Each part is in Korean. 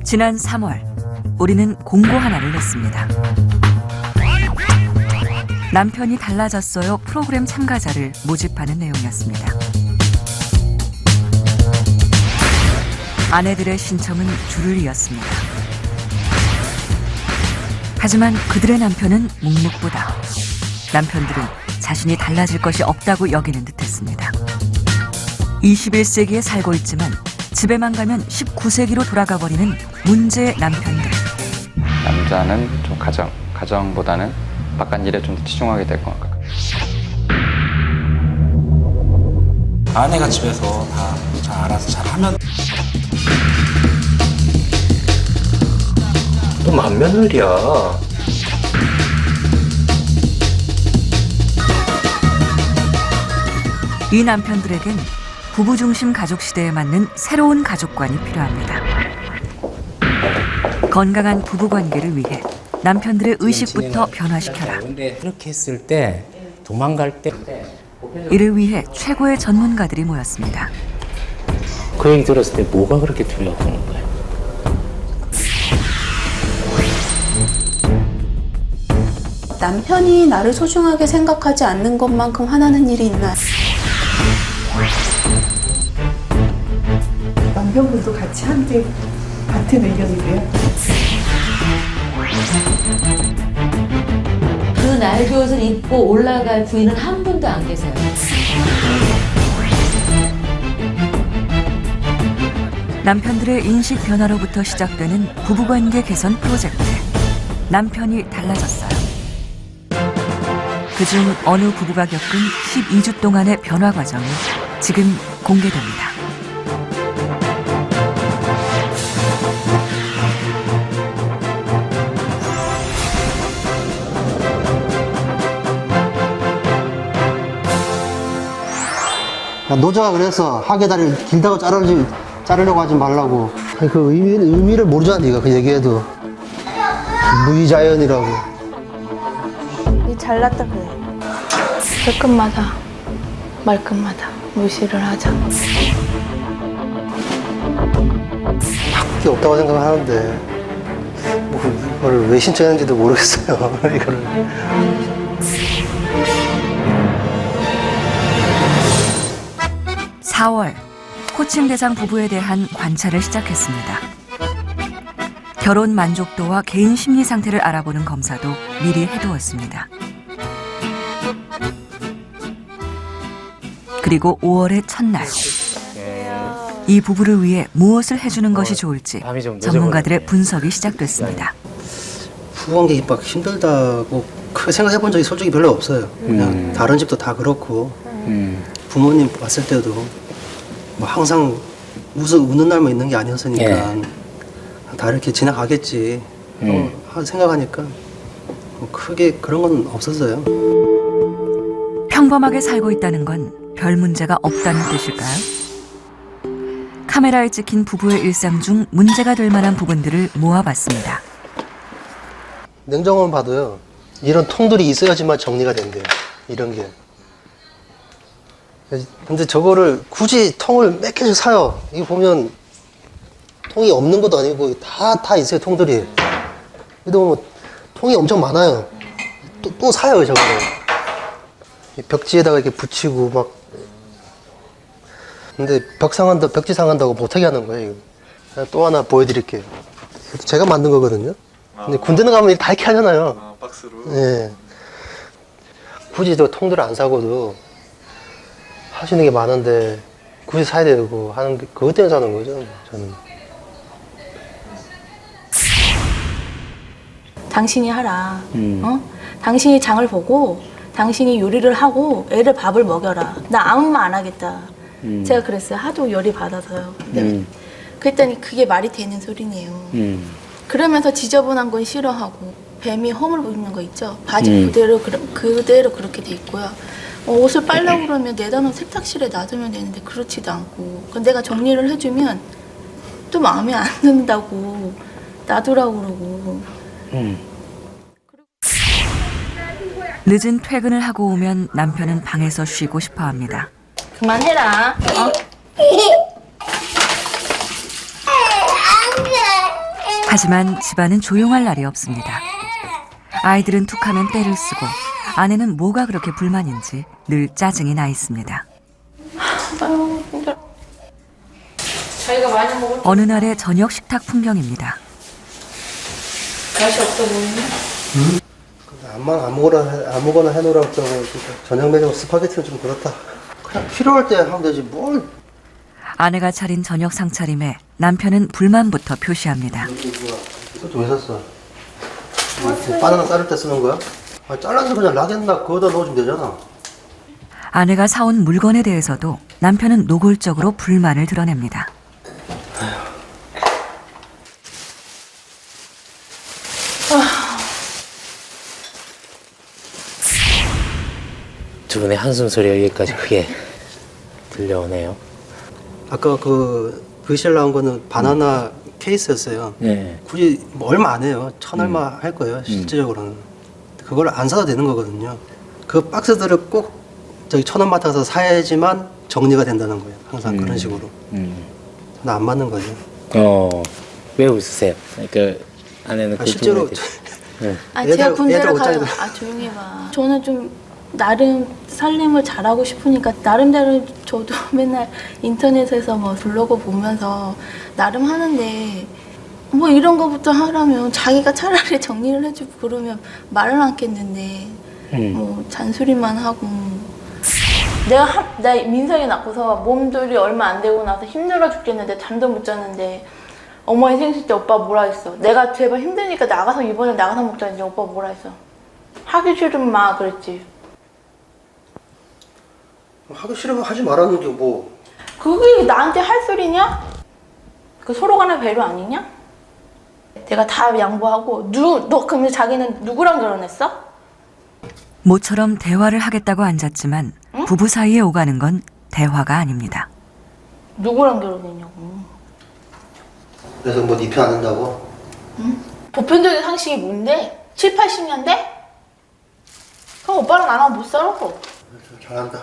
지난 3월 우리는 공고 하나를 냈습니다. 남편이 달라졌어요 프로그램 참가자를 모집하는 내용이었습니다. 아내들의 신청은 줄을 이었습니다. 하지만 그들의 남편은 묵묵부답. 남편들은 자신이 달라질 것이 없다고 여기는 듯했습니다. 21세기에 살고 있지만 집에만 가면 19세기로 돌아가 버리는 문제의 남편들. 남자는 좀 가정보다는 바깥 일에 좀 더 치중하게 될 것 같아요. 아내가 집에서 다 잘 알아서 잘하면 또 맏며느리야. 이 남편들에겐 부부 중심 가족 시대에 맞는 새로운 가족관이 필요합니다. 건강한 부부 관계를 위해 남편들의 의식부터 변화시켜라. 근데 이렇게 했을 때 도망갈 때 이를 위해 최고의 전문가들이 모였습니다. 그 얘기 들었을 때 뭐가 그렇게 두려웠던 거예요? 남편이 나를 소중하게 생각하지 않는 것만큼 화나는 일이 있나? 남편분도 같이 함께 같은 의견이세요? 그 나의 옷을 입고 올라갈 부인은 한 분도 안 계세요. 남편들의 인식 변화로부터 시작되는 부부관계 개선 프로젝트. 남편이 달라졌어요. 그중 어느 부부가 겪은 12주 동안의 변화 과정이 지금 공개됩니다. 노조가 그래서 하계다리를 길다고 자르려고 하지 말라고. 아니, 그 의미를 모르잖아, 네가 그 얘기해도. 무의자연이라고. 이 잘났다 그래. 될 것마다 말 것마다 무시를 하자. 밖에 없다고 생각하는데 뭐 이거를 왜 신청했는지도 모르겠어요. 이거를. (4월) 코칭 대상 부부에 대한 관찰을 시작했습니다. 결혼 만족도와 개인 심리 상태를 알아보는 검사도 미리 해두었습니다. 그리고 5월의 첫날, 이 부부를 위해 무엇을 해주는 것이 좋을지 전문가들의 분석이 시작됐습니다. 부부관계 막 힘들다고 크게 생각해 본 적이 솔직히 별로 없어요. 그냥 다른 집도 다 그렇고 부모님 왔을 때도 뭐 항상 웃는 날만 있는 게 아니었으니까 다 이렇게 지나가겠지 생각하니까 뭐 크게 그런 건 없었어요. 평범하게 살고 있다는 건 별 문제가 없다는 뜻일까요? 카메라에 찍힌 부부의 일상 중 문제가 될 만한 부분들을 모아봤습니다. 냉정함을 봐도요, 이런 통들이 있어야지만 정리가 된대요. 이런 게. 근데 저거를 굳이 통을 몇 개씩 사요. 이거 보면 통이 없는 것도 아니고 다 있어요, 통들이. 그래도 뭐 통이 엄청 많아요. 또 사요, 저거를. 벽지에다가 이렇게 붙이고 막. 근데 벽지 상한다고 못하게 하는 거예요. 또 하나 보여드릴게요. 제가 만든 거거든요. 근데 군대는 가면 다 이렇게 하잖아요. 박스로. 예. 굳이 저 통들을 안 사고도 하시는 게 많은데 굳이 사야 되고 하는 게 그것 때문에 사는 거죠, 저는. 당신이 하라. 당신이 장을 보고 당신이 요리를 하고 애를 밥을 먹여라. 나 아무 말 안 하겠다. 제가 그랬어요. 하도 열이 받아서요. 그랬더니 그게 말이 되는 소리네요. 그러면서 지저분한 건 싫어하고 뱀이 허물 보이는 거 있죠. 바지 그대로 그렇게 돼 있고요. 옷을 빨라고 그러면 내다 놓은 세탁실에 놔두면 되는데 그렇지도 않고, 내가 정리를 해주면 또 마음에 안 든다고 놔두라고 그러고. 늦은 퇴근을 하고 오면 남편은 방에서 쉬고 싶어 합니다. 그만해라. 하지만 집안은 조용할 날이 없습니다. 아이들은 툭하면 떼를 쓰고 아내는 뭐가 그렇게 불만인지 늘 짜증이 나 있습니다. 어느 날의 저녁 식탁 풍경입니다. 맛이 없어 보이네. 아무거나 해놓으라고 하고 저녁 메뉴 스파게티는 좀 그렇다. 그냥 필요할 때 하면 되지 뭘. 아내가 차린 저녁 상차림에 남편은 불만부터 표시합니다. 이것도 왜 샀어? 바나나 자를 때 쓰는 거야? 잘라서 그냥 락에다 그거다 넣어주면 되잖아. 아내가 사온 물건에 대해서도 남편은 노골적으로 불만을 드러냅니다. 두 분의 한숨 소리가 여기까지 크게 들려오네요. 아까 그 VCR 나온 거는 바나나 케이스였어요. 네. 굳이 뭐 얼마 안 해요. 1,000 얼마 할 거예요. 실제적으로는. 그걸 안 사도 되는 거거든요. 그 박스들을 꼭 저기 1,000원 마트 가서 사야지만 정리가 된다는 거예요. 항상 그런 식으로. 나 안 맞는 거죠. 왜 웃으세요? 그 아내는 실제로 제가 군대를 애들 가요. 옷장에다- 조용히 해봐. 저는 좀 나름 살림을 잘하고 싶으니까 나름대로 저도 맨날 인터넷에서 뭐 블로그 보면서 나름 하는데 뭐 이런 거부터 하라면 자기가 차라리 정리를 해주고 그러면 말을 않겠는데 뭐 잔소리만 하고. 나 민석이 낳고서 몸둘이 얼마 안 되고 나서 힘들어 죽겠는데 잠도 못 잤는데 어머니 생실 때 오빠 뭐라 했어? 내가 제발 힘드니까 이번에 나가서 먹자 했는데 오빠 뭐라 했어? 하기 싫으면 마 그랬지. 하기 싫으면 하지 말라는 게 뭐. 그게 나한테 할 소리냐? 그 서로 간의 배려 아니냐? 내가 다 양보하고 너 그러면 자기는 누구랑 결혼했어? 모처럼 대화를 하겠다고 앉았지만 부부 사이에 오가는 건 대화가 아닙니다. 누구랑 결혼했냐고. 그래서 뭐 네 편 안 된다고? 보편적인 상식이 뭔데? 7, 80년대? 그럼 오빠랑 나랑 못 살아. 잘한다.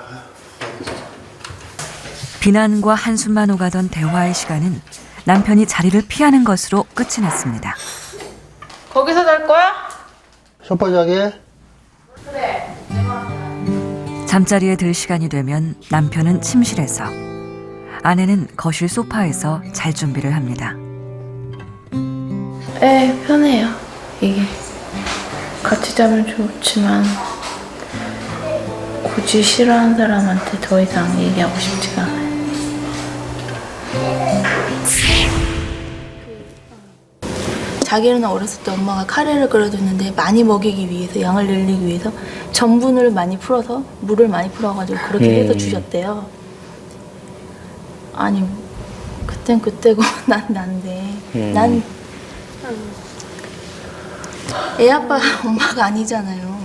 비난과 한숨만 오가던 대화의 시간은 남편이 자리를 피하는 것으로 끝이 났습니다. 거기서 잘 거야? 쇼파자게? 그래. 잠자리에 들 시간이 되면 남편은 침실에서, 아내는 거실 소파에서 잘 준비를 합니다. 네, 편해요. 이게 같이 자면 좋지만 굳이 싫어하는 사람한테 더 이상 얘기하고 싶지가 않아요. 자기는 어렸을 때 엄마가 카레를 끓여줬는데 많이 먹이기 위해서 양을 늘리기 위해서 전분을 많이 풀어서 물을 많이 풀어가지고 그렇게 해서 주셨대요. 아니 그땐 그때고 난 난데 난 애 아빠 엄마가 아니잖아요.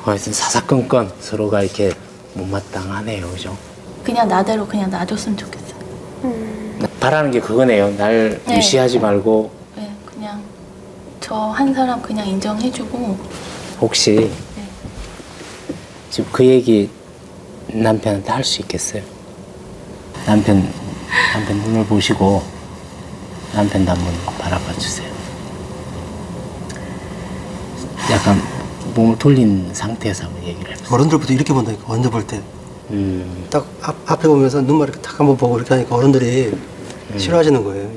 하여튼 사사건건 서로가 이렇게 못마땅하네요, 그죠? 그냥 나대로 그냥 놔줬으면 좋겠어요. 바라는 게 그거네요. 날 네. 무시하지 말고 네, 그냥 저 한 사람 그냥 인정해주고. 혹시 네. 지금 그 얘기 남편한테 할 수 있겠어요? 남편 눈을 보시고 남편도 한번 바라봐 주세요. 약간 몸을 돌린 상태에서 한번 얘기를 해보세요. 어른들부터 이렇게 본다니까. 언제 볼 때. 딱 앞에 보면서 눈만 이렇게 딱 한번 보고 이렇게 하니까 어른들이 싫어하시는 거예요.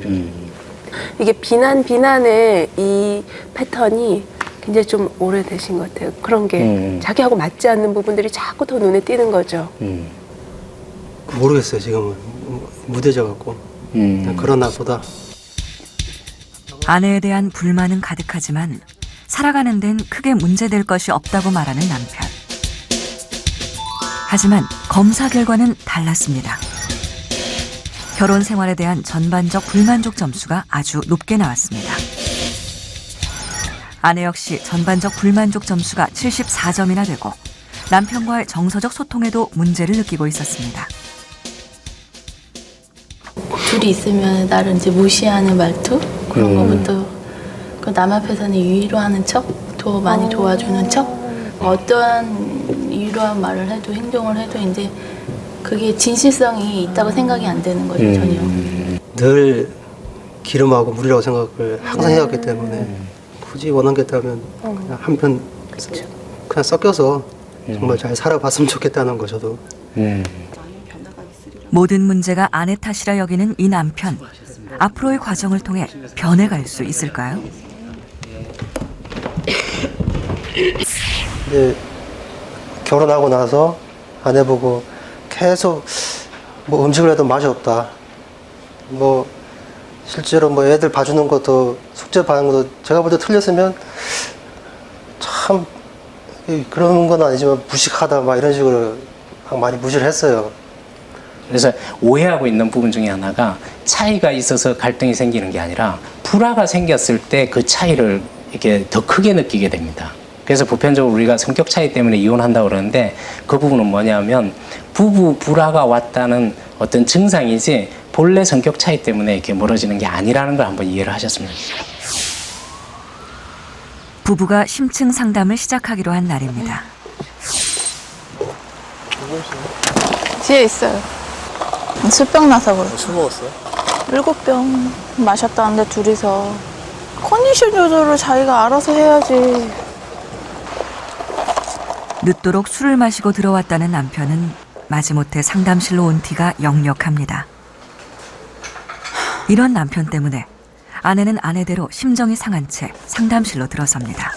이게 비난의 이 패턴이 굉장히 좀 오래되신 것 같아요. 그런 게 자기하고 맞지 않는 부분들이 자꾸 더 눈에 띄는 거죠. 모르겠어요. 지금은 무뎌져 갖고 그러나 보다. 아내에 대한 불만은 가득하지만 살아가는 데는 크게 문제될 것이 없다고 말하는 남편. 하지만 검사 결과는 달랐습니다. 결혼 생활에 대한 전반적 불만족 점수가 아주 높게 나왔습니다. 아내 역시 전반적 불만족 점수가 74점이나 되고 남편과의 정서적 소통에도 문제를 느끼고 있었습니다. 둘이 있으면 나를 이제 무시하는 말투 그런 거부터 그 남 앞에서는 위로하는 척, 더 많이 도와주는 척, 어떠한 위로한 말을 해도 행동을 해도 이제 그게 진실성이 있다고 생각이 안 되는 거죠 전혀. 늘 기름하고 물이라고 생각을 항상 해왔기 때문에 굳이 원한 게 있다면 그냥 한편 그냥 섞여서 정말 잘 살아봤으면 좋겠다는 거 저도. 모든 문제가 아내 탓이라 여기는 이 남편. 앞으로의 과정을 통해 변해갈 수 있을까요? 이제 결혼하고 나서 아내 보고 계속 뭐 음식을 해도 맛이 없다. 뭐 실제로 뭐 애들 봐주는 것도 숙제 받는 것도 제가 볼 때 틀렸으면 참 그런 건 아니지만 무식하다 막 이런 식으로 많이 무시를 했어요. 그래서 오해하고 있는 부분 중에 하나가 차이가 있어서 갈등이 생기는 게 아니라 불화가 생겼을 때 그 차이를 이렇게 더 크게 느끼게 됩니다. 그래서 보편적으로 우리가 성격 차이 때문에 이혼한다고 그러는데 그 부분은 뭐냐면 부부 불화가 왔다는 어떤 증상이지 본래 성격 차이 때문에 이렇게 멀어지는 게 아니라는 걸 한번 이해를 하셨으면 좋겠습니다. 부부가 심층 상담을 시작하기로 한 날입니다. 뒤에 있어요. 술병 나서 그래. 술 먹었어요? 7병 마셨다는데 둘이서 컨디션 조절을 자기가 알아서 해야지. 늦도록 술을 마시고 들어왔다는 남편은 마지못해 상담실로 온 티가 역력합니다. 이런 남편 때문에 아내는 아내대로 심정이 상한 채 상담실로 들어섭니다.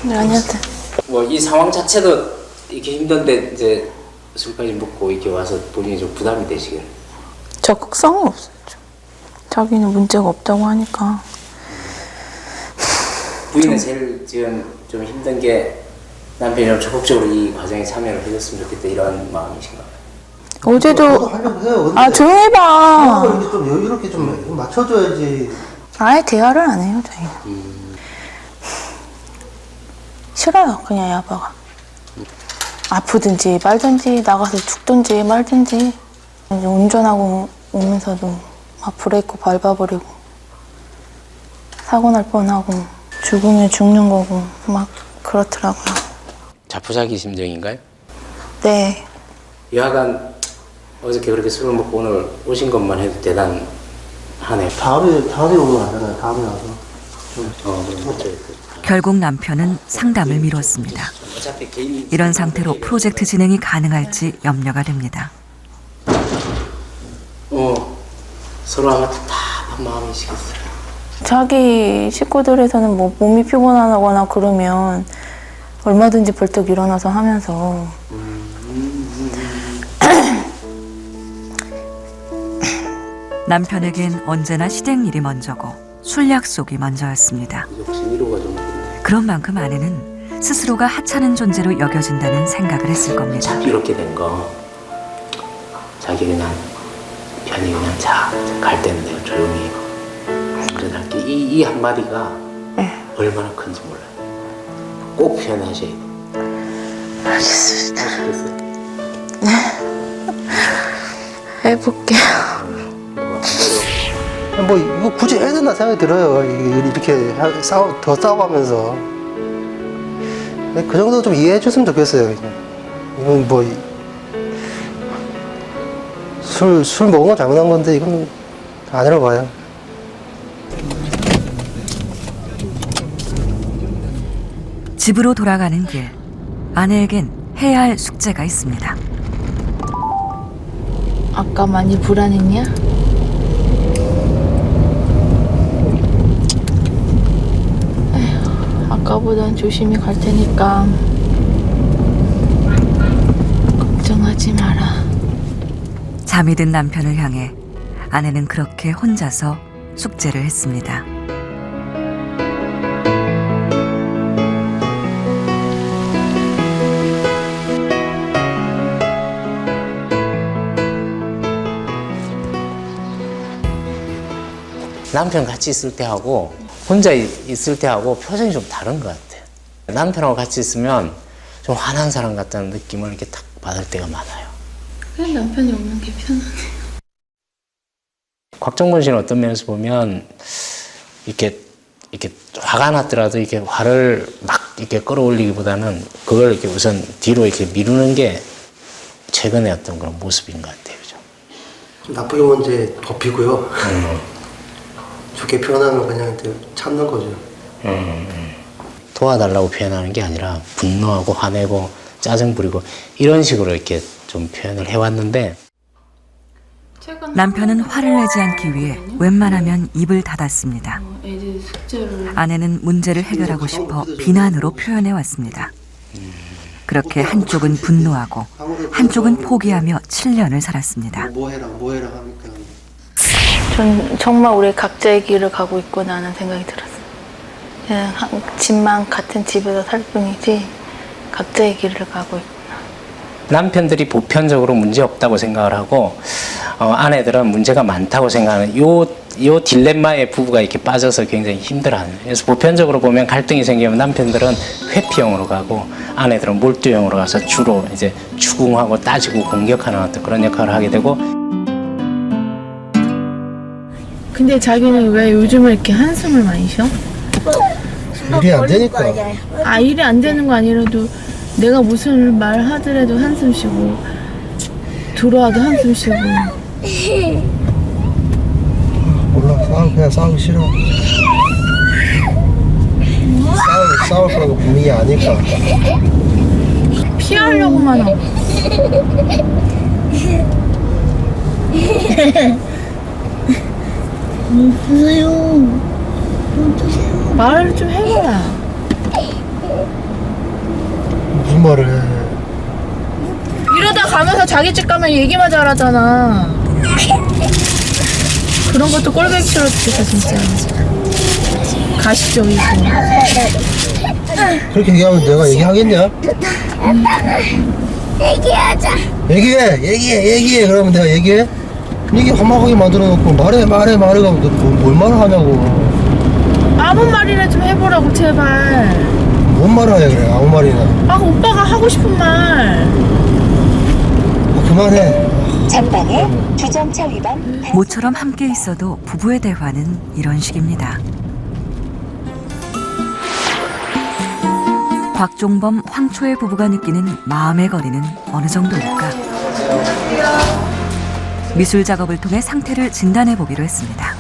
아니한테. 뭐 이 상황 자체도 이렇게 힘든데 이제 술까지 먹고 이렇게 와서 본인이 좀 부담이 되시길. 적극성은 없어요. 자기는 문제가 없다고 하니까. 부인은 제일 지금 좀 힘든 게 남편이 좀 적극적으로 이 과정에 참여를 해줬으면 좋겠다 이런 마음이신가요? 어제도 하려고 해요. 아 조용히 해봐. 이렇게 좀 여유롭게 좀 맞춰줘야지. 아예 대화를 안 해요 저희는. 싫어요 그냥 야바가. 아프든지 말든지 나가서 죽든지 말든지. 이제 운전하고 오면서도 막 브레이크 밟아버리고 사고 날 뻔하고 죽으면 죽는 거고 막 그렇더라고요. 자포자기 심정인가요? 네. 여하간 어저께 그렇게 술을 먹고 오늘 오신 것만 해도 대단하네요. 다음에 오면 안 되나요? 다음에 와서. 결국 남편은 상담을 미뤘습니다. 어차피 개인 이런 상태로 프로젝트 진행이 가능할지 염려가 됩니다. 서로 아마 답답한 마음이시겠어요. 자기 식구들에서는 뭐 몸이 피곤하거나 그러면 얼마든지 벌떡 일어나서 하면서 남편에겐 언제나 시댁 일이 먼저고 술 약속이 먼저였습니다. 혹시 위로가 좀 되나요? 그런 만큼 아내는 스스로가 하찮은 존재로 여겨진다는 생각을 했을 겁니다. 이렇게 된 거 자기 그냥 편히 그냥 갈 때는 내가 조용히 운전할게 이 한마디가 얼마나 큰지 몰라요. 꼭 표현하셔야 돼요. 알겠습니다. 해볼게요. 뭐 이거 굳이 해야 된다 생각이 들어요. 이렇게 더 싸워가면서 그 정도 좀 이해해 줬으면 좋겠어요. 이건 뭐 술 먹은 건 잘못한 건데 이건 아니라고 봐요. 집으로 돌아가는 길, 아내에겐 해야 할 숙제가 있습니다. 아까 많이 불안했냐? 에휴, 아까보단 조심히 갈 테니까 걱정하지 마라. 잠이 든 남편을 향해 아내는 그렇게 혼자서 숙제를 했습니다. 남편 같이 있을 때하고 혼자 있을 때하고 표정이 좀 다른 것 같아요. 남편하고 같이 있으면 좀 화난 사람 같다는 느낌을 이렇게 딱 받을 때가 많아요. 그냥 남편이 없는 게 편하네. 곽정문 씨는 어떤 면에서 보면 이렇게 화가 났더라도 이렇게 화를 막 이렇게 끌어올리기보다는 그걸 이렇게 우선 뒤로 이렇게 미루는 게 최근의 어떤 그런 모습인 것 같아요. 그죠? 나쁘게 보면 이제 덮이고요. 좋게 표현하면 그냥 이제 참는 거죠. 도와달라고 표현하는 게 아니라 분노하고 화내고 짜증 부리고 이런 식으로 이렇게 좀 표현을 해왔는데 남편은 화를 내지 않기 위해 웬만하면 입을 닫았습니다. 애들 숙제를 아내는 문제를 해결하고 싶어 비난으로 표현해 왔습니다. 그렇게 한쪽은 분노하고 한쪽은 포기하며 7년을 살았습니다. 뭐 해라 하니까. 전 정말 우리 각자의 길을 가고 있구나 하는 생각이 들었어요. 그냥 집만 같은 집에서 살 뿐이지 각자의 길을 가고 있구나. 남편들이 보편적으로 문제 없다고 생각을 하고 아내들은 문제가 많다고 생각하는 요 딜레마에 부부가 이렇게 빠져서 굉장히 힘들어하는. 그래서 보편적으로 보면 갈등이 생기면 남편들은 회피형으로 가고 아내들은 몰두형으로 가서 주로 이제 추궁하고 따지고 공격하는 어떤 그런 역할을 하게 되고. 근데 자기는 왜 요즘에 이렇게 한숨을 많이 쉬어? 일이 안 되니까. 아, 일이 안 되는 거 아니라도 내가 무슨 말 하더라도 한숨 쉬고 들어와도 한숨 쉬고. 몰라, 그냥 싸우기 싫어. 싸울 거라고 분명히 아니까. 피하려고만 하고. 말을 좀 해봐라. 무슨 말을 해? 이러다 가면서 자기 집 가면 얘기만 잘하잖아. 그런 것도 꼴보기 싫어 죽겠다 진짜. 가식적이고. 그렇게 얘기하면 내가 얘기하겠냐? 얘기해. 그러면 내가 얘기해? 얘기 험하게 만들어놓고 말해 가면 너 뭘 말을 하냐고. 아무 말이나 좀 해보라고 제발. 뭔 말을 하냐 그래, 아무 말이나. 아, 오빠가 하고 싶은 말. 그만해. 전방에 주정차 위반. 모처럼 함께 있어도 부부의 대화는 이런 식입니다. 곽종범, 황초의 부부가 느끼는 마음의 거리는 어느 정도일까? 미술 작업을 통해 상태를 진단해 보기로 했습니다.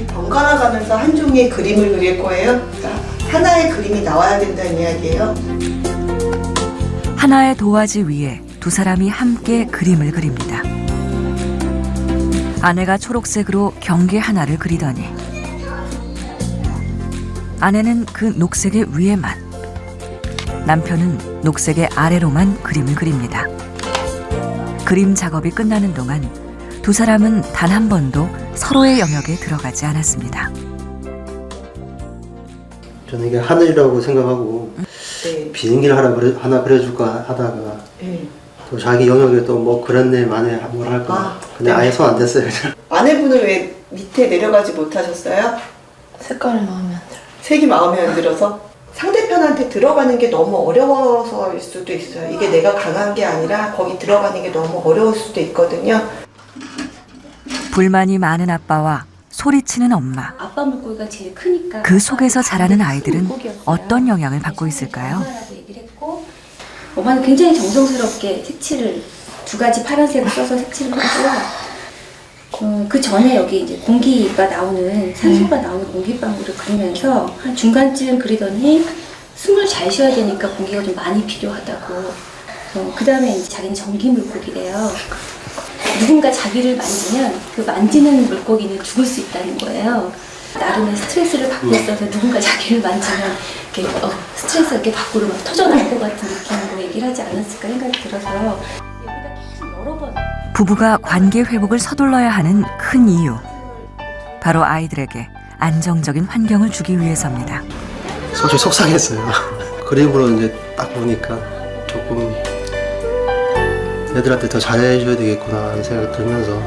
번갈아 가면서 한 종의 그림을 그릴 거예요. 그러니까 하나의 그림이 나와야 된다는 이야기예요. 하나의 도화지 위에 두 사람이 함께 그림을 그립니다. 아내가 초록색으로 경계 하나를 그리더니 아내는 그 녹색의 위에만, 남편은 녹색의 아래로만 그림을 그립니다. 그림 작업이 끝나는 동안 두 사람은 단 한 번도 서로의 영역에 들어가지 않았습니다. 저는 이게 하늘이라고 생각하고 비행기를 하나 그려줄까 하다가 또 자기 영역에 또 뭐 그렸네 만에 뭘 할까. 근데 아예 손 안 댔어요. 아내분은 왜 밑에 내려가지 못하셨어요? 색깔이 마음에 안 들어. 색이 마음에 안 들어서? 상대편한테 들어가는 게 너무 어려워서일 수도 있어요. 이게 내가 강한 게 아니라 거기 들어가는 게 너무 어려울 수도 있거든요. 불만이 많은 아빠와 소리치는 엄마. 아빠 물고기가 제일 크니까. 그 속에서 자라는 아이들은 어떤 영향을 받고 있을까요? 엄마는 굉장히 정성스럽게 색칠을 2가지 파란색을 써서 색칠을 했고요. 그 전에 여기 이제 공기가 나오는 산소가 나오는 공기방울을 그리면서 한 중간쯤 그리더니 숨을 잘 쉬어야 되니까 공기가 좀 많이 필요하다고. 그 다음에 이제 자기는 전기 물고기래요. 누군가 자기를 만지면 그 만지는 물고기는 죽을 수 있다는 거예요. 나름의 스트레스를 받고 있어서 누군가 자기를 만지면 이렇게 스트레스가 이렇게 밖으로 막 터져나올 것 같은 느낌으로 얘기를 하지 않았을까 생각이 들어서 여기다 계속 여러 번 부부가 관계 회복을 서둘러야 하는 큰 이유. 바로 아이들에게 안정적인 환경을 주기 위해서입니다. 솔직히 속상했어요. 그림으로 이제 딱 보니까 조금 애들한테 더 잘해줘야 되겠구나 하는 생각이 들면서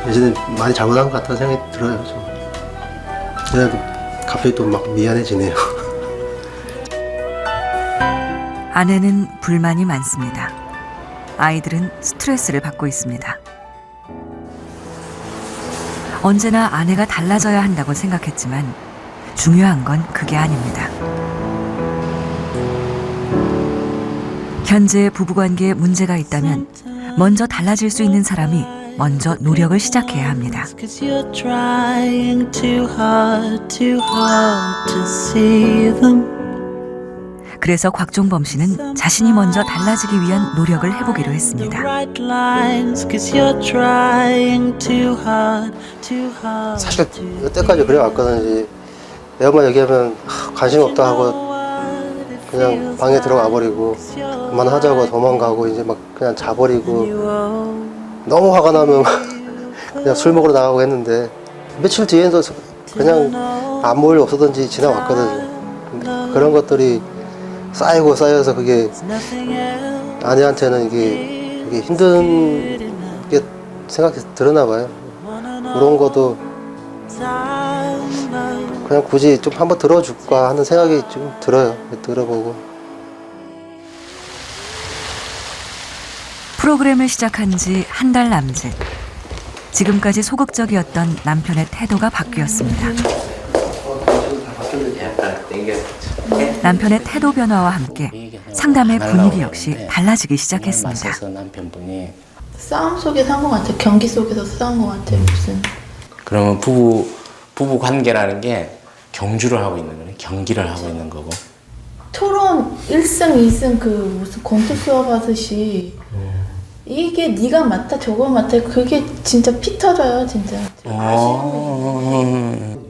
예전에 많이 잘못한 것 같다는 생각이 들어요. 좀. 얘도 갑자기 또 막 미안해지네요. 아내는 불만이 많습니다. 아이들은 스트레스를 받고 있습니다. 언제나 아내가 달라져야 한다고 생각했지만 중요한 건 그게 아닙니다. 현재 부부관계에 문제가 있다면 먼저 달라질 수 있는 사람이 먼저 노력을 시작해야 합니다. 그래서 곽종범 씨는 자신이 먼저 달라지기 위한 노력을 해보기로 했습니다. 사실 여태까지 그래왔거든요. 내 엄마 얘기하면 관심 없다 하고 그냥 방에 들어가 버리고 그만하자고 도망가고 이제 막 그냥 자버리고 너무 화가 나면 그냥 술 먹으러 나가고 했는데 며칠 뒤에도 그냥 아무 일 없었던지 지나왔거든요. 그런 것들이 쌓이고 쌓여서 그게 아내한테는 이게 힘든 게 생각이 들었나 봐요. 그런 것도 그냥 굳이 좀 한번 들어줄까 하는 생각이 좀 들어요. 들어보고. 프로그램을 시작한 지 한 달 남짓. 지금까지 소극적이었던 남편의 태도가 바뀌었습니다. 남편의 태도 변화와 함께 상담의 분위기 역시 달라지기 시작했습니다. 남편분이 싸움 속에서 한 것 같아. 경기 속에서 싸운 것 같아. 무슨. 그러면 부부 관계라는 게 경주를 하고 있는 거네. 경기를 하고 있는 거고. 토론 1승, 2승 그 무슨 권투 수업 하듯이 이게 네가 맞다 저거 맞다 그게 진짜 피 터져요 진짜.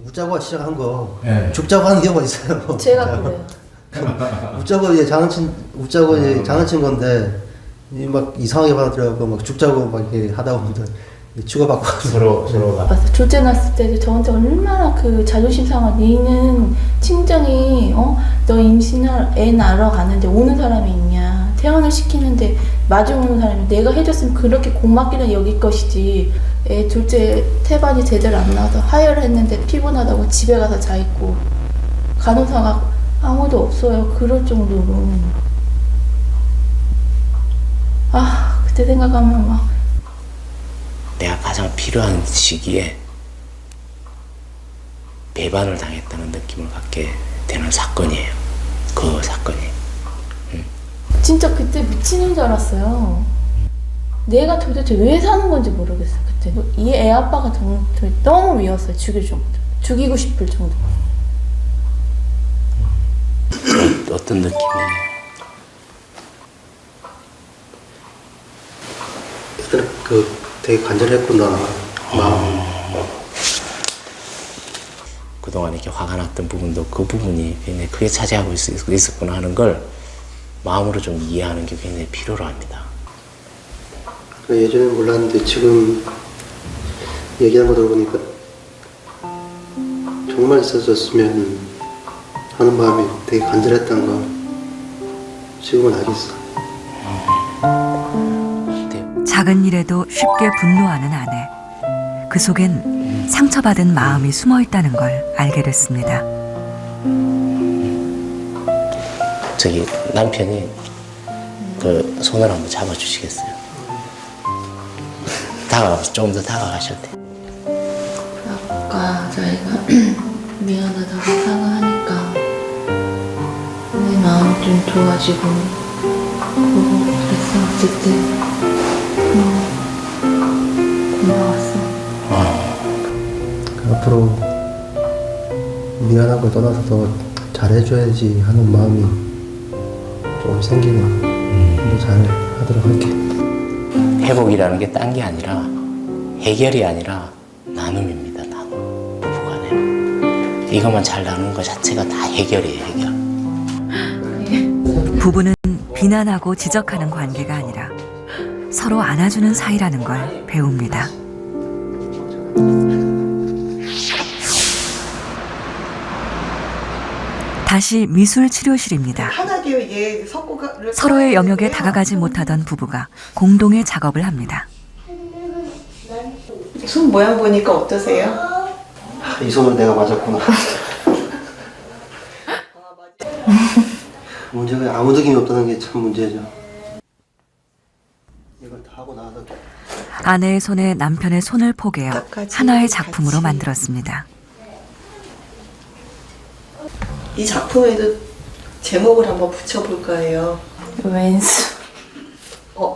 웃자고 시작한 거 죽자고 하는 경우가 있어요. 제가 그래요. 웃자고 이제 웃자고 이제 장난친 건데 막 이상하게 받아들여갖고 막 죽자고 막 이렇게 하다 보면 치고받고 서로가. 맞아. 둘째 낳았을 때도 저한테 얼마나 그 자존심 상하. 니는 친정이 너 임신을 애 낳으러 가는데 오는 사람이 있냐. 퇴원을 시키는데 마중 오는 사람이 내가 해줬으면 그렇게 고맙기는 여길 것이지. 애 둘째 태반이 제대로 안 나와서 하혈을 했는데 피곤하다고 집에 가서 자 있고 간호사가 아무도 없어요. 그럴 정도로. 그때 생각하면 막 내가 가장 필요한 시기에 배반을 당했다는 느낌을 갖게 되는 사건이에요. 그 사건이. 진짜 그때 미치는 줄 알았어요. 내가 도대체 왜 사는 건지 모르겠어요. 그때 이 애 아빠가 너무 미웠어요. 죽일 정도. 죽이고 싶을 정도. 어떤 느낌이에요? 되게 간절했구나. 그동안 이렇게 화가 났던 부분도 그 부분이 굉장히 크게 차지하고 있었구나 하는 걸 마음으로 좀 이해하는 게 굉장히 필요로 합니다. 예전엔 몰랐는데 지금 얘기하는 거 들어보니까 정말 있었으면 하는 마음이 되게 간절했던 거 지금은 알겠어. 작은 일에도 쉽게 분노하는 아내. 그 속엔 상처받은 마음이 숨어 있다는 걸 알게 됐습니다. 저기 남편이 그 손을 한번 잡아주시겠어요? 좀 더 다가가셔도 돼요. 아까 자기가 미안하다고 사과하니까 내 마음 좀 좋아지고 그랬어. 어쨌든 고마웠어. 앞으로 미안한 걸 떠나서 더 잘해줘야지 하는 마음이 좀 생기네. 더 잘하도록 할게. 회복이라는 게 딴 게 아니라 해결이 아니라 나눔입니다. 나눔. 부부간에 이것만 잘 나누는 것 자체가 다 해결이에요. 해결. 부부는 비난하고 지적하는 관계가 아니라 서로 안아주는 사이라는 걸 배웁니다. 다시 미술 치료실입니다. 서로의 영역에 다가가지 못하던 부부가 공동의 작업을 합니다. 손 모양 보니까 어떠세요? 이 손을 내가 맞았구나. 문제가 아무 느낌이 없다는 게 참 문제죠. 이걸 다 하고 나서 아내의 손에 남편의 손을 포개어 하나의 작품으로 만들었습니다. 이 작품에도 제목을 한번 붙여볼까 해요. 왼수.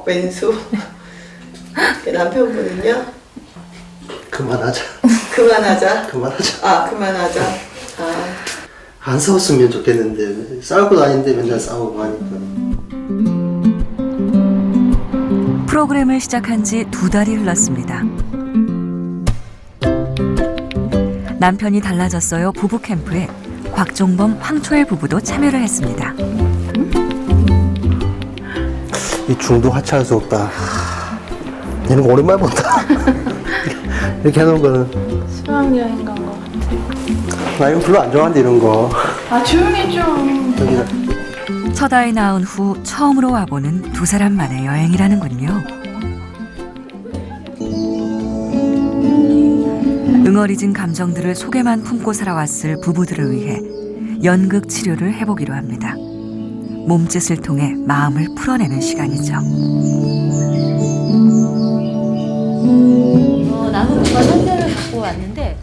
왼수? 남편분은요? 그만하자. 그만하자. 그만하자. 아, 그만하자. 아. 안 싸웠으면 좋겠는데 싸우고 다니는데 맨날 싸우고 하니까. 프로그램을 시작한 지 2달이 흘렀습니다. 남편이 달라졌어요 부부 캠프에 곽종범, 황초엘 부부도 참여를 했습니다. 이 중도 하차할 수 없다. 이런 거 오랜만에 본다. 이렇게 해놓은 거는. 수학여행 간 거 같아. 나 이거 별로 안 좋아하는데 이런 거. 아 조용히 좀. 여기다. 첫 아이 낳은 후 처음으로 와보는 두 사람만의 여행이라는군요. 응어리진 감정들을 속에만 품고 살아왔을 부부들을 위해 연극 치료를 해보기로 합니다. 몸짓을 통해 마음을 풀어내는 시간이죠. 나무꾼과 선녀를 갖고 왔는데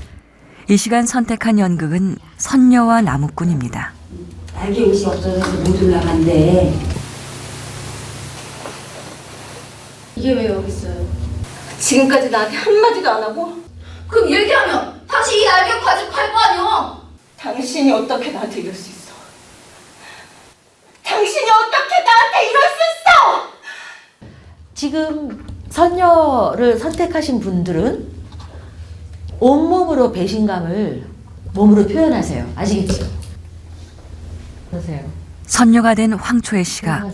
이 시간 선택한 연극은 선녀와 나무꾼입니다. 날개 옷이 없어서 못 올라간대. 이게 왜 여기 있어요? 지금까지 나한테 한마디도 안 하고? 그럼 얘기하면 다시 이 날개 가져갈 거 아니야? 당신이 어떻게 나한테 이럴 수 있어? 당신이 어떻게 나한테 이럴 수 있어? 지금 선녀를 선택하신 분들은 온몸으로 배신감을 몸으로 표현하세요. 아시겠죠? 그러세요. 선녀가 된 황초애 씨가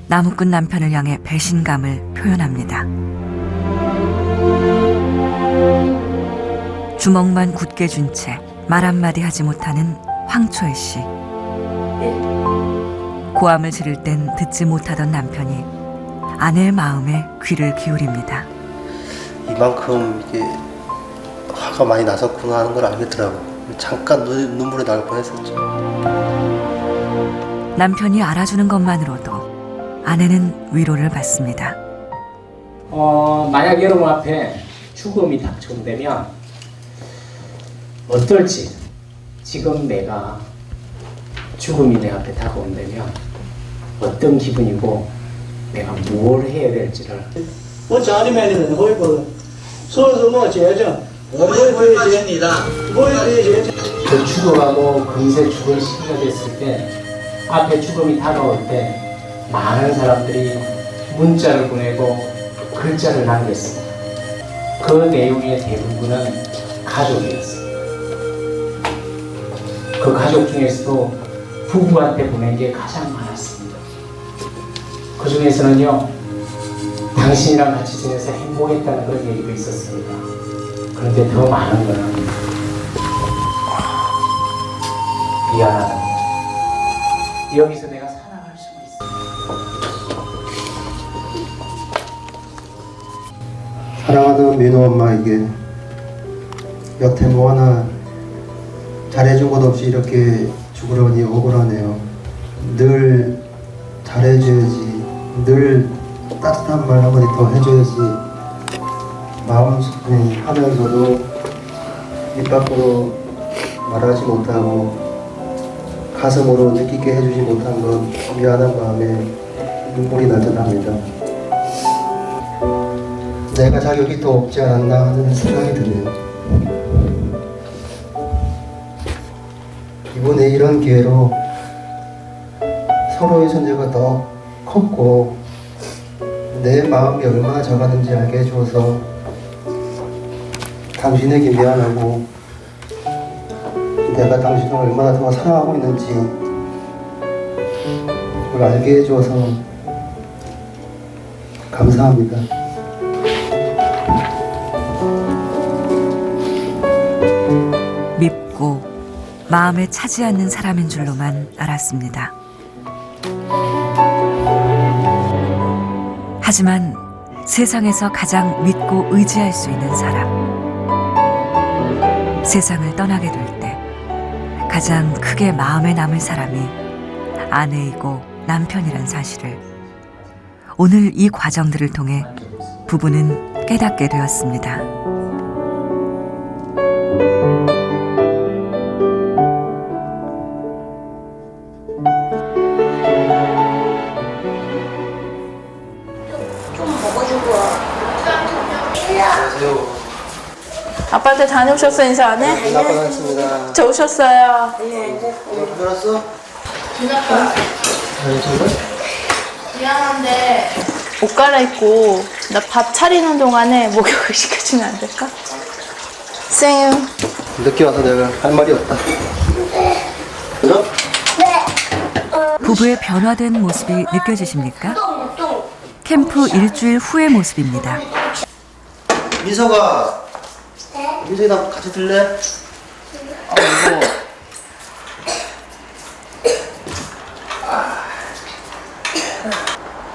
나무꾼 남편을 향해 배신감을 표현합니다. 주먹만 굳게 쥔 채 말 한마디 하지 못하는 황초애 씨. 고함을 지를 땐 듣지 못하던 남편이 아내의 마음에 귀를 기울입니다. 이만큼 이게 화가 많이 나섰구나 하는 걸 알겠더라고. 잠깐 눈물이 날 뻔했었죠. 남편이 알아주는 것만으로도 아내는 위로를 받습니다. 만약 여러분 앞에 죽음이 닥쳐온다면 어떨지, 지금 내가 죽음이 내 앞에 다가온다면 어떤 기분이고 내가 뭘 해야 될지를. 我家里面的人会不，所以说我见证，我也可以见你的，我也可以见证。 그 죽어가고 금세 죽을 시기가 됐을 때, 앞에 죽음이 다가올 때 많은 사람들이 문자를 보내고 글자를 남겼습니다. 그 내용의 대부분은 가족이었습니다. 그 가족 중에서도 부부한테 보낸 게 가장 많았습니다. 그 중에서는요, 당신이랑 같이 지내서 행복했다는 그런 얘기도 있었습니다. 그런데 더 많은 거는 미안하다. 여기서 내가 살아갈 수가 있어. 사랑하는 민호 엄마에게 여태 뭐 하나 잘해준 것 없이 이렇게 죽으려니 억울하네요. 늘 잘해줘야지, 늘 따뜻한 말 한마디 더 해줘야지 마음속에 하면서도 입 밖으로 말하지 못하고 가슴으로 느끼게 해주지 못한 건 미안한 마음에 눈물이 날 듯합니다. 내가 자격이 더 없지 않았나 하는 생각이 드네요. 이번에 이런 기회로 서로의 존재가 더 컸고 내 마음이 얼마나 작았는지 알게 해줘서 당신에게 미안하고 내가 당신을 얼마나 더 사랑하고 있는지 그걸 알게 해줘서 감사합니다. 밉고 마음에 차지 않는 사람인 줄로만 알았습니다. 하지만 세상에서 가장 믿고 의지할 수 있는 사람, 세상을 떠나게 될 때 가장 크게 마음에 남을 사람이 아내이고 남편이란 사실을 오늘 이 과정들을 통해 부부는 깨닫게 되었습니다. 좀 먹어주고 와. 아빠한테 다녀오셨어? 인사 안 해? 네, 아빠 다녔습니다. 저 오셨어요. 들었어? 미안한데 옷 갈아입고 나 밥 차리는 동안에 목욕을 시켜주면 안 될까? 생유. 늦게 와서 내가 할 말이 없다. 그럼? 부부의 변화된 모습이 느껴지십니까? 캠프 일주일 후의 모습입니다. 미서가 미서랑 같이 들래?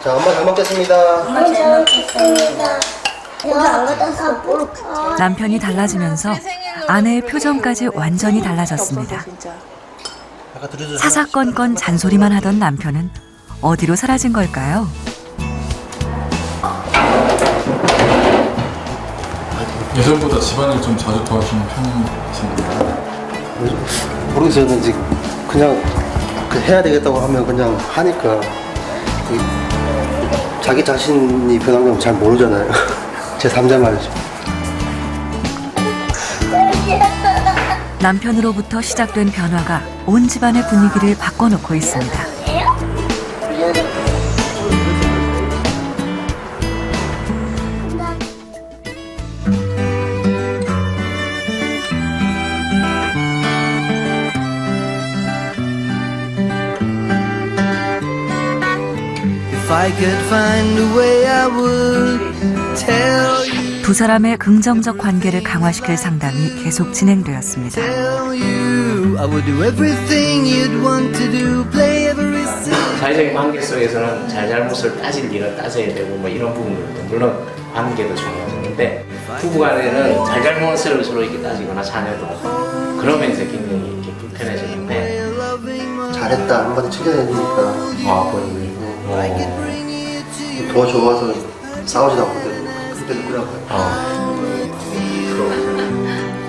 자, 엄마 잘 먹겠습니다. 남편이 달라지면서 아내의 표정까지 완전히 달라졌습니다. 사사건건 잔소리만 하던 남편은 어디로 사라진 걸까요? 예전보다 집안일 좀 자주 도와주는 편이신가요? 모르겠어요. 이제 그냥 해야 되겠다고 하면 그냥 하니까 자기 자신이 변한 건 잘 모르잖아요. 제 3자 말이죠. 남편으로부터 시작된 변화가 온 집안의 분위기를 바꿔놓고 있습니다. 두 사람의 긍정적 관계를 강화시킬 상담이 계속 진행되었습니다. 사회적인 관계 속에서는 잘잘못을 따질 일은 따져야 되고 뭐 이런 부분들도 물론 관계도 중요한데 부부간에는 잘잘못을 서로 이렇게 따지거나 자녀도 그러면 이제 굉장히 이렇게 불편해지는데 잘했다 한마디 칭찬해 주니까 더 좋아서 싸우지도 않고 그때도 그래요.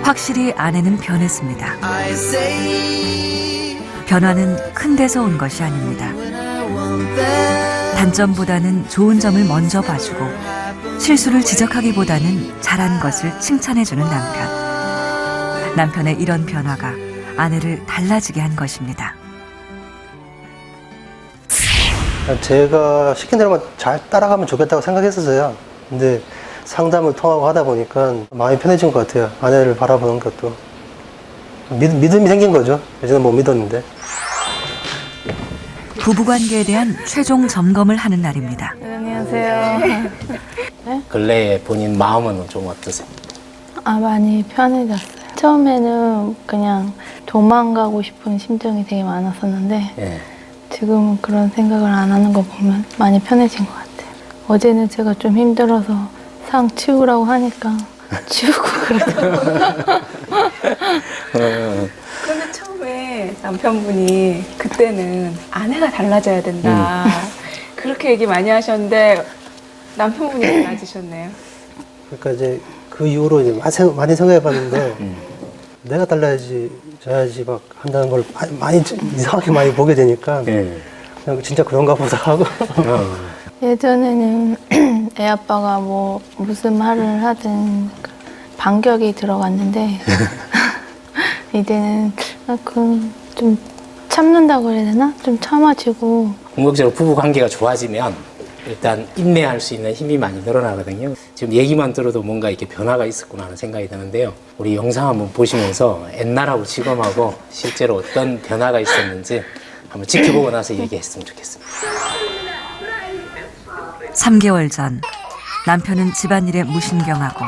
확실히 아내는 변했습니다. 변화는 큰 데서 온 것이 아닙니다. 단점보다는 좋은 점을 먼저 봐주고 실수를 지적하기보다는 잘한 것을 칭찬해주는 남편. 남편의 이런 변화가 아내를 달라지게 한 것입니다. 제가 시킨 대로만 잘 따라가면 좋겠다고 생각했었어요. 근데 상담을 통하고 하다 보니까 마음이 편해진 것 같아요. 아내를 바라보는 것도. 믿음이 생긴 거죠. 예전에 못 믿었는데. 부부관계에 대한 최종 점검을 하는 날입니다. 안녕하세요. 근래에 본인 마음은 좀 어떠세요? 많이 편해졌어요. 처음에는 그냥 도망가고 싶은 심정이 되게 많았었는데 예. 지금은 그런 생각을 안 하는 거 보면 많이 편해진 것 같아요. 어제는 제가 좀 힘들어서 상 치우라고 하니까 치우고 그러더라고요. 그런데 처음에 남편분이 그때는 아내가 달라져야 된다. 그렇게 얘기 많이 하셨는데 남편분이 달라지셨네요. 그러니까 이제 그 이후로 이제 많이 생각해 봤는데 내가 달라져야지 막 한다는 걸 많이 이상하게 많이 보게 되니까 그냥 진짜 그런가 보다 하고. 예전에는 애 아빠가 뭐 무슨 말을 하든 반격이 들어갔는데 이제는 좀 참는다고 해야 되나? 좀 참아주고. 궁극적으로 부부 관계가 좋아지면 일단 인내할 수 있는 힘이 많이 늘어나거든요. 지금 얘기만 들어도 뭔가 이렇게 변화가 있었구나 하는 생각이 드는데요. 우리 영상 한번 보시면서 옛날하고 지금하고 실제로 어떤 변화가 있었는지 한번 지켜보고 나서 얘기했으면 좋겠습니다. 3개월 전 남편은 집안일에 무신경하고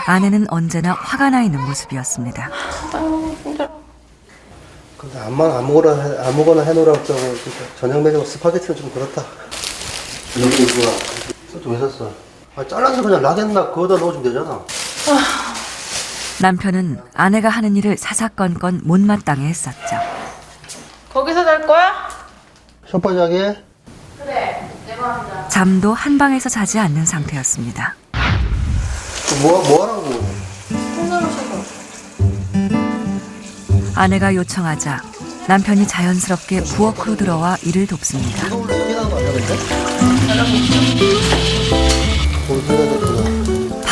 아내는 언제나 화가 나 있는 모습이었습니다. 근데 아무거나 해놓으라고 했다고 저녁 메뉴 스파게티는 좀 그렇다. 여기 이거 좀 있었어. 잘라서 그냥 락앤락 그거다 넣어주면 되잖아. 남편은 아내가 하는 일을 사사건건 못마땅해 했었죠. 거기서 잘 거야? 쇼파자게? 그래, 내가 한다. 잠도 한 방에서 자지 않는 상태였습니다. 뭐 하라고? 아내가 요청하자 남편이 자연스럽게 부엌으로 들어와 일을 돕습니다.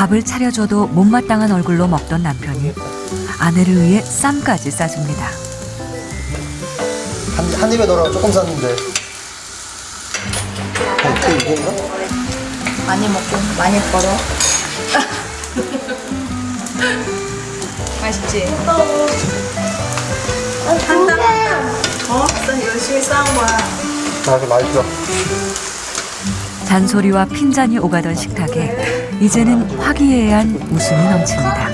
밥을 차려줘도 못마땅한 얼굴로 먹던 남편이 아내를 위해 쌈까지 싸줍니다. 한 입에 넣으라고 조금 쌌는데. 이건가? 많이 먹고 많이 벌어. 맛있지? 열심히 싸운 거야. 그 맛있어. 잔소리와 핀잔이 오가던 식탁에 이제는 화기애애한 웃음이 넘칩니다.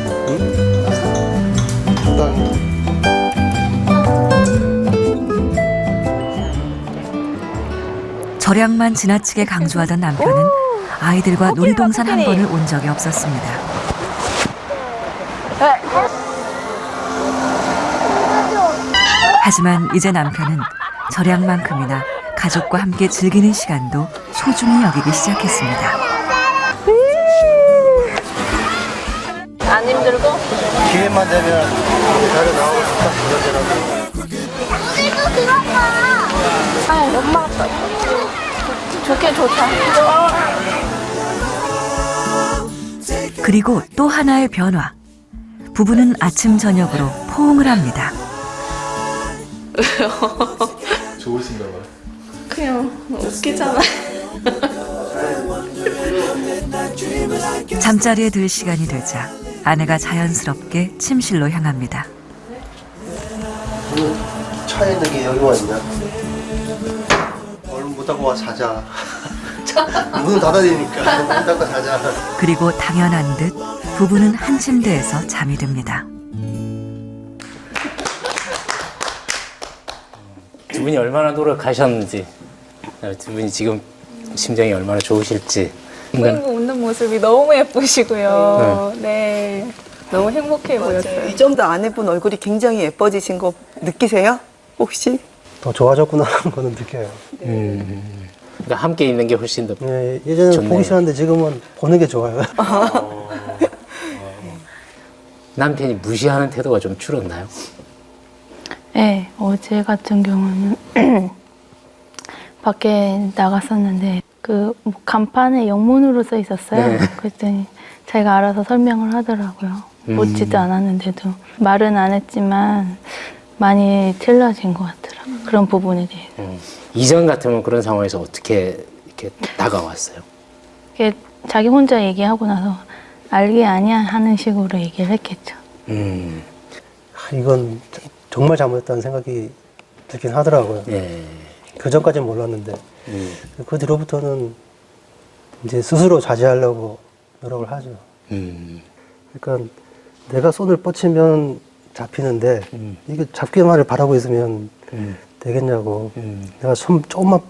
절약만 지나치게 강조하던 남편은 아이들과 놀이동산 한 번을 온 적이 없었습니다. 하지만 이제 남편은 절약만큼이나 가족과 함께 즐기는 시간도 소중히 여기기 시작했습니다. 안 힘들고? 기회만 되면 자료 나오고 싶다 그러더라고. 아, 엄마가 좋게 좋다. 그리고 또 하나의 변화. 부부는 아침 저녁으로 포옹을 합니다. 좋으신가 봐요. 그냥 웃기잖아. 잠자리에 들 시간이 되자 아내가 자연스럽게 침실로 향합니다. 차에 있는 게 여기만 있냐? 얼른 못 닫고 와 자자. 문 닫아야 되니까 문 닫고 자자. 그리고 당연한 듯 부부는 한 침대에서 잠이 듭니다. 두 분이 얼마나 노력하셨는지, 두 분이 지금 심정이 얼마나 좋으실지. 웃는 모습이 너무 예쁘시고요. 네. 너무 행복해 보였어요. 이 정도 아내분 얼굴이 굉장히 예뻐지신 거 느끼세요? 혹시? 더 좋아졌구나 하는 거는 느껴요. 그러니까 함께 있는 게 훨씬 더 네, 예전에는 좋네요. 보기 싫었는데 지금은 보는 게 좋아요. 남편이 무시하는 태도가 좀 줄었나요? 네, 어제 같은 경우는 밖에 나갔었는데 뭐 간판에 영문으로 써 있었어요. 네. 그랬더니 자기가 알아서 설명을 하더라고요. 보지도 않았는데도 말은 안 했지만 많이 틀려진 것 같더라고요. 그런 부분에 대해서. 이전 같으면 그런 상황에서 어떻게 이렇게 다가왔어요? 이게 자기 혼자 얘기하고 나서 알게 아니야 하는 식으로 얘기를 했겠죠. 이건 정말 잘못했다는 생각이 들긴 하더라고요. 네. 그 전까지는 몰랐는데 그 뒤로부터는 이제 스스로 자제하려고 노력을 하죠. 그러니까 내가 손을 뻗치면 잡히는데 이게 잡기만을 바라고 있으면 되겠냐고. 내가 손 조금만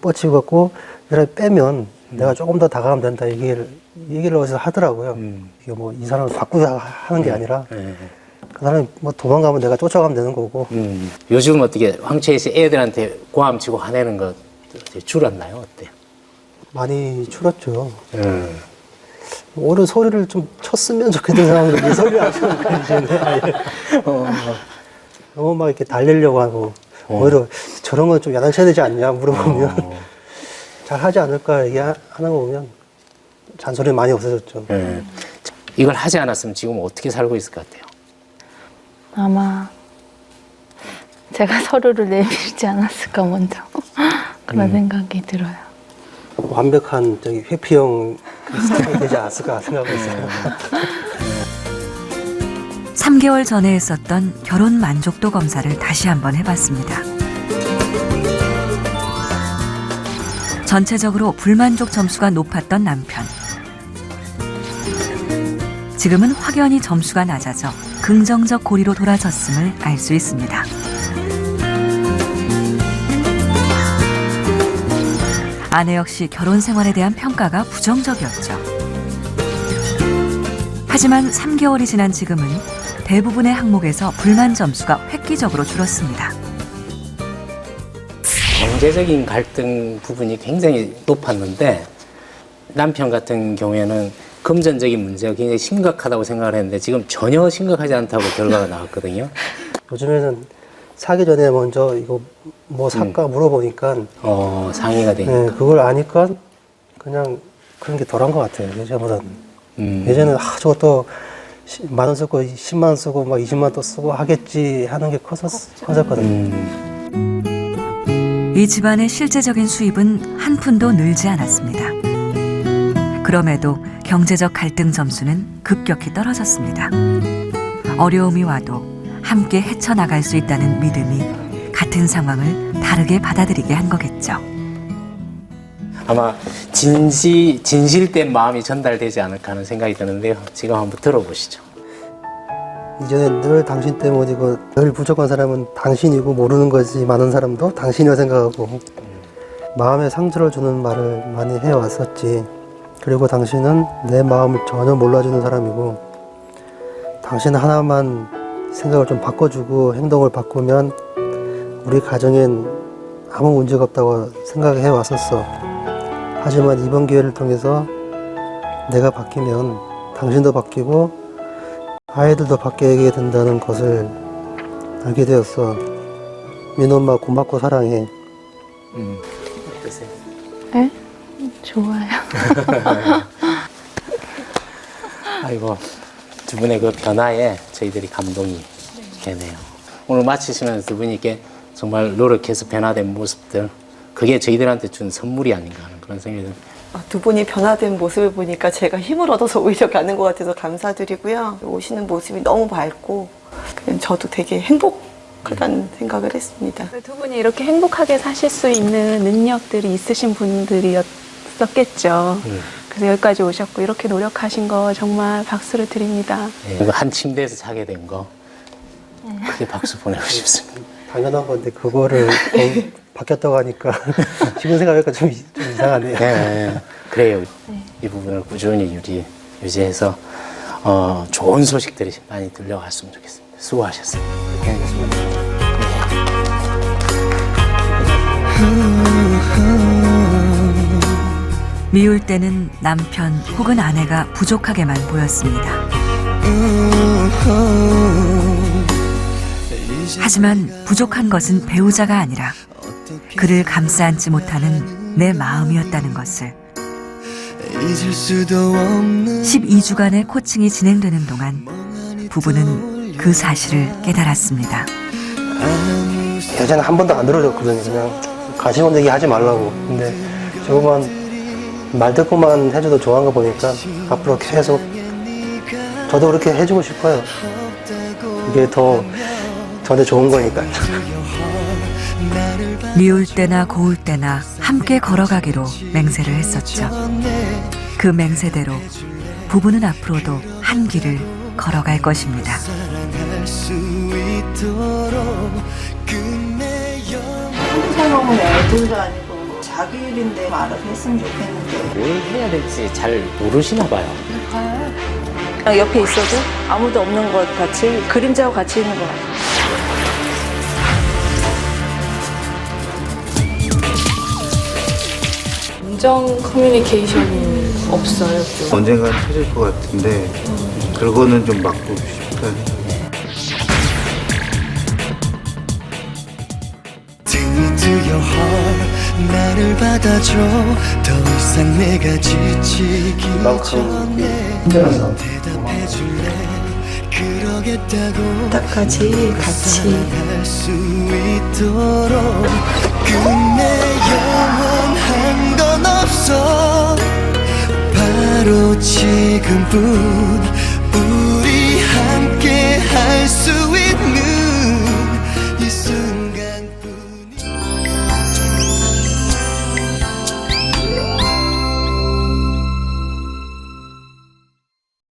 뻗치고 갖고 내가 빼면 내가 조금 더 다가가면 된다 얘기를 어디서 하더라고요. 이게 뭐 이 사람을 바꾸자 하는 게 아니라 그 사람이 뭐 도망가면 내가 쫓아가면 되는 거고. 요즘 어떻게 황채희 씨 애들한테 고함치고 화내는 거 줄었나요? 어때요? 많이 줄었죠. 오히려 소리를 좀 쳤으면 좋겠는 상황인데 소리를 안 치는 편이신데 너무 막 이렇게 달래려고 하고 오히려 저런 건 좀 야단쳐야 되지 않냐 물어보면 잘 하지 않을까 얘기하는 거 보면 잔소리 많이 없어졌죠. 이걸 하지 않았으면 지금 어떻게 살고 있을 것 같아요? 아마 제가 서로를 내밀지 않았을까 먼저 그런 생각이 들어요. 완벽한 회피형 스타일이 되지 않았을까 생각하고 있어요. 3개월 전에 했었던 결혼 만족도 검사를 다시 한번 해봤습니다. 전체적으로 불만족 점수가 높았던 남편. 지금은 확연히 점수가 낮아져 긍정적 고리로 돌아섰음을 알 수 있습니다. 아내 역시 결혼 생활에 대한 평가가 부정적이었죠. 하지만 3개월이 지난 지금은 대부분의 항목에서 불만 점수가 획기적으로 줄었습니다. 경제적인 갈등 부분이 굉장히 높았는데 남편 같은 경우에는 금전적인 문제가 굉장히 심각하다고 생각을 했는데 지금 전혀 심각하지 않다고 결과가 나왔거든요. 요즘에는 사기 전에 먼저 이거 뭐 살까 물어보니까 상의가 되니까. 네, 그걸 아니까 그냥 그런 게 덜한 것 같아요. 예전보다는. 예전에는 저것도 10,000원 쓰고 10만 원 쓰고 막 20만 원 또 쓰고 하겠지 하는 게 커졌거든요. 이 집안의 실제적인 수입은 한 푼도 늘지 않았습니다. 그럼에도 경제적 갈등 점수는 급격히 떨어졌습니다. 어려움이 와도 함께 헤쳐나갈 수 있다는 믿음이 같은 상황을 다르게 받아들이게 한 거겠죠. 아마 진실된 마음이 전달되지 않을까 하는 생각이 드는데요. 지금 한번 들어보시죠. 이전에 늘 당신 때문이고 늘 부족한 사람은 당신이고 모르는 거지 많은 사람도 당신이라 생각하고 마음에 상처를 주는 말을 많이 해왔었지. 그리고 당신은 내 마음을 전혀 몰라주는 사람이고 당신 하나만 생각을 좀 바꿔주고 행동을 바꾸면 우리 가정엔 아무 문제가 없다고 생각해 왔었어. 하지만 이번 기회를 통해서 내가 바뀌면 당신도 바뀌고 아이들도 바뀌게 된다는 것을 알게 되었어. 민호 엄마 고맙고 사랑해. 어떠세요? 네? 좋아요. 아이고, 두 분의 그 변화에 저희들이 감동이 되네요. 오늘 마치시면서 두 분이 이렇게 정말 노력해서 변화된 모습들, 그게 저희들한테 준 선물이 아닌가 하는 그런 생각이 듭니다. 두 분이 변화된 모습을 보니까 제가 힘을 얻어서 오히려 가는 것 같아서 감사드리고요. 오시는 모습이 너무 밝고 그냥 저도 되게 행복하다는 생각을 했습니다. 두 분이 이렇게 행복하게 사실 수 있는 능력들이 있으신 분들이었겠죠. 그래서 여기까지 오셨고 이렇게 노력하신 거 정말 박수를 드립니다. 한 침대에서 자게 된 거, 크게 박수 보내고 싶습니다. 당연한 건데 그거를 바뀌었다고 하니까 지금 생각하니까 좀 이상하네요. 네, 그래요. 이 부분을 꾸준히 유지해서 좋은 소식들이 많이 들려왔으면 좋겠습니다. 수고하셨습니다. 미울 때는 남편 혹은 아내가 부족하게만 보였습니다. 하지만 부족한 것은 배우자가 아니라 그를 감싸 안지 못하는 내 마음이었다는 것을 12주간의 코칭이 진행되는 동안 부부는 그 사실을 깨달았습니다. 예전에 한 번도 안 들어줬거든요. 그냥 가시원 얘기 하지 말라고. 근데 저거만 말 듣고만 해줘도 좋아한 거 보니까 앞으로 계속 저도 그렇게 해주고 싶어요. 이게 더 저한테 좋은 거니까. 미울 때나 고울 때나 함께 걸어가기로 맹세를 했었죠. 그 맹세대로 부부는 앞으로도 한 길을 걸어갈 것입니다. 한국 살아오면 애들도 아니고 자기 일인데 알아서 했으면 좋겠는데 뭘 해야 될지 잘 모르시나 봐요. 그냥 옆에 있어도 아무도 없는 것 같이 그림자와 같이 있는 것 같아요. 감정 커뮤니케이션이 없어요. 언젠간 터질 것 같은데 그거는 좀 막고 싶어요. 나를 받아줘 더 이상 내가 지치기 전에 대답해줄래 그러겠다고 딱까지 같이 할 수 있도록 끝내 영원한 건 없어 바로 지금뿐